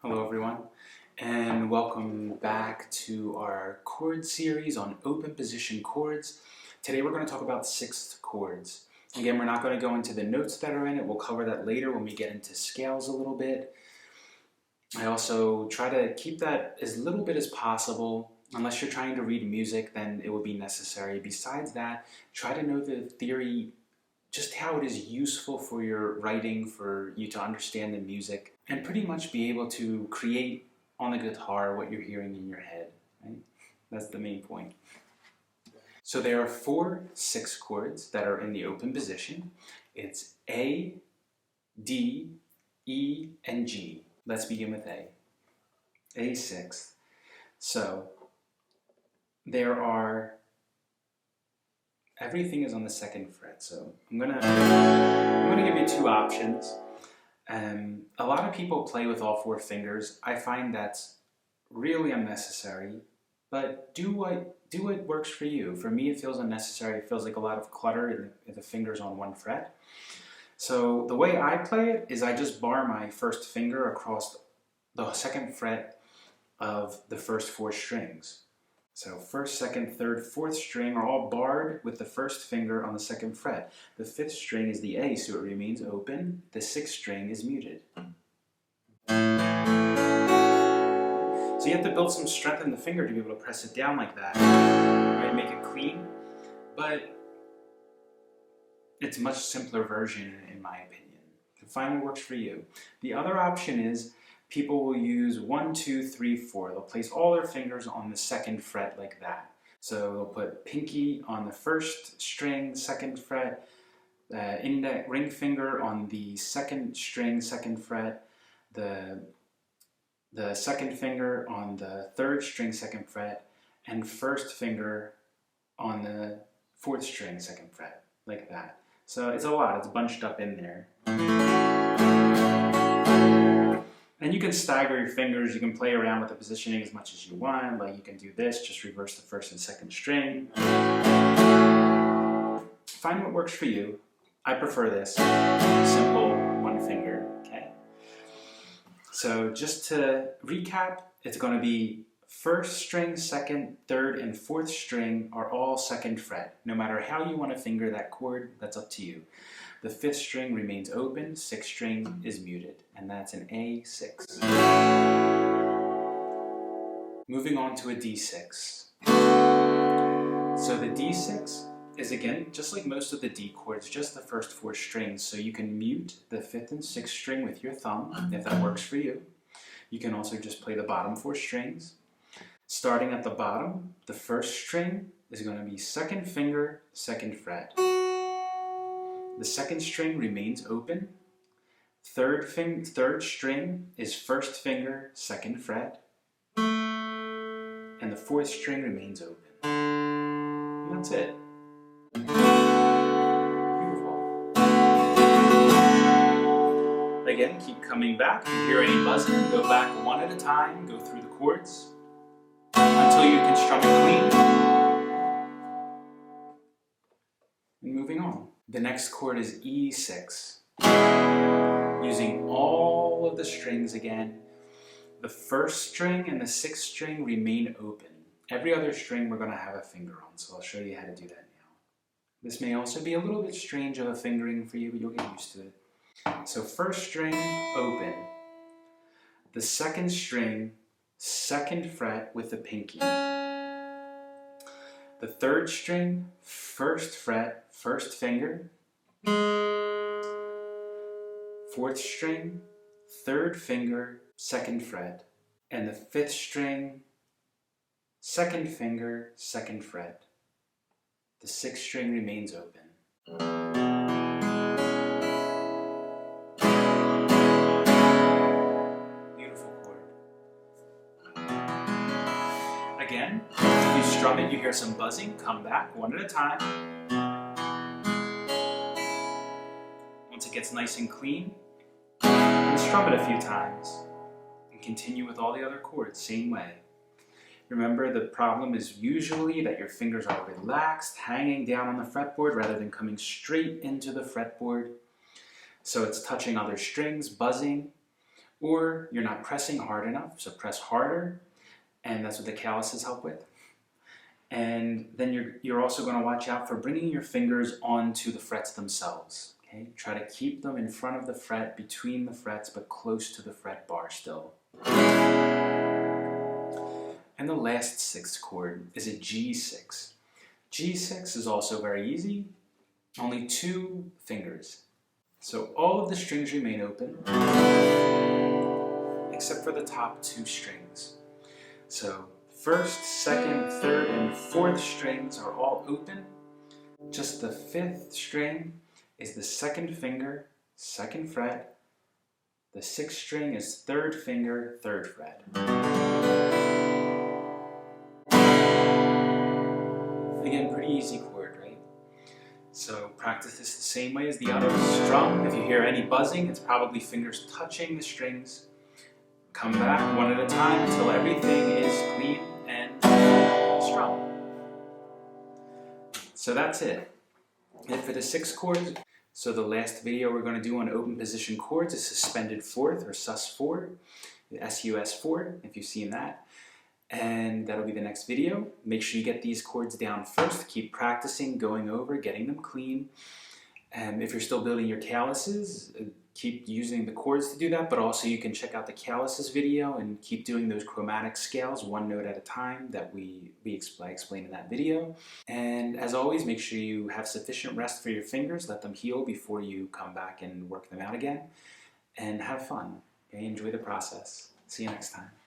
Hello everyone, and welcome back to our chord series on open position chords. Today we're going to talk about 6th chords. Again, we're not going to go into the notes that are in it. We'll cover that later when we get into scales a little bit. I also try to keep that as little bit as possible. Unless you're trying to read music, then it will be necessary. Besides that, try to know the theory, just how it is useful for your writing, for you to understand the music, and pretty much be able to create on the guitar what you're hearing in your head, right? That's the main point. So there are 4 6 chords that are in the open position. It's A, D, E, and G. Let's begin with A. A6. So there are, everything is on the 2nd fret. So I'm gonna give you 2 options. A lot of people play with all 4 fingers. I find that's really unnecessary, but do what works for you. For me, it feels unnecessary. It feels like a lot of clutter if the finger's on 1 fret. So the way I play it is I just bar my 1st finger across the 2nd fret of the first 4 strings. So 1st, 2nd, 3rd, 4th string are all barred with the 1st finger on the 2nd fret. The 5th string is the A, so it remains open. The 6th string is muted. So you have to build some strength in the finger to be able to press it down like that, right? Make it clean, but it's a much simpler version in my opinion. Find what works for you. The other option is people will use 1, 2, 3, 4. They'll place all their fingers on the 2nd fret like that. So they'll put pinky on the 1st string, 2nd fret, index ring finger on the 2nd string, 2nd fret, the 2nd finger on the 3rd string, 2nd fret, and 1st finger on the 4th string, 2nd fret, like that. So it's a lot, it's bunched up in there. And you can stagger your fingers, you can play around with the positioning as much as you want, like you can do this, just reverse the 1st and 2nd string. Find what works for you. I prefer this, simple 1 finger, okay? So just to recap, it's going to be 1st string, 2nd, 3rd, and 4th string are all 2nd fret. No matter how you want to finger that chord, that's up to you. The 5th string remains open, 6th string is muted, and that's an A6. Moving on to a D6. So the D6 is, again, just like most of the D chords, just the first 4 strings. So you can mute the 5th and 6th string with your thumb, if that works for you. You can also just play the bottom 4 strings. Starting at the bottom, the 1st string is going to be 2nd finger, 2nd fret. The 2nd string remains open. 3rd string is 1st finger, 2nd fret. And the 4th string remains open. And that's it. Beautiful. Again, keep coming back. If you hear any buzzing, go back 1 at a time, go through the chords until you can strum it clean. And moving on. The next chord is E6. Using all of the strings again. The 1st string and the 6th string remain open. Every other string we're going to have a finger on, so I'll show you how to do that now. This may also be a little bit strange of a fingering for you, but you'll get used to it. So 1st string, open. The 2nd string, 2nd fret with the pinky. The 3rd string, 1st fret, 1st finger. 4th string, 3rd finger, 2nd fret. And the 5th string, 2nd finger, 2nd fret. The 6th string remains open. Beautiful chord. Again, if you strum it, you hear some buzzing, come back 1 at a time. Once it gets nice and clean, and strum it a few times. And continue with all the other chords, same way. Remember, the problem is usually that your fingers are relaxed, hanging down on the fretboard rather than coming straight into the fretboard. So it's touching other strings, buzzing. or you're not pressing hard enough, so press harder, and that's what the calluses help with. And then you're also going to watch out for bringing your fingers onto the frets themselves. Okay? Try to keep them in front of the fret, between the frets, but close to the fret bar still. And the last sixth chord is a G6. G6 is also very easy, only 2 fingers. So all of the strings remain open, except for the top 2 strings. So 1st, 2nd, 3rd, and 4th strings are all open. Just the 5th string is the 2nd finger, 2nd fret. The 6th string is 3rd finger, 3rd fret. Again, pretty easy chord, right? So practice this the same way as the others. Strum. If you hear any buzzing, it's probably fingers touching the strings. Come back one at a time until everything is clean and strum. So that's it. And for the 6 chords, so the last video we're going to do on open position chords is suspended 4th or sus4, the sus4, if you've seen that. And that'll be the next video. Make sure you get these chords down first. Keep practicing, going over, getting them clean. And if you're still building your calluses, keep using the chords to do that, but also you can check out the calluses video and keep doing those chromatic scales 1 note at a time that we explained in that video. And as always, make sure you have sufficient rest for your fingers. Let them heal before you come back and work them out again. And have fun. Okay? Enjoy the process. See you next time.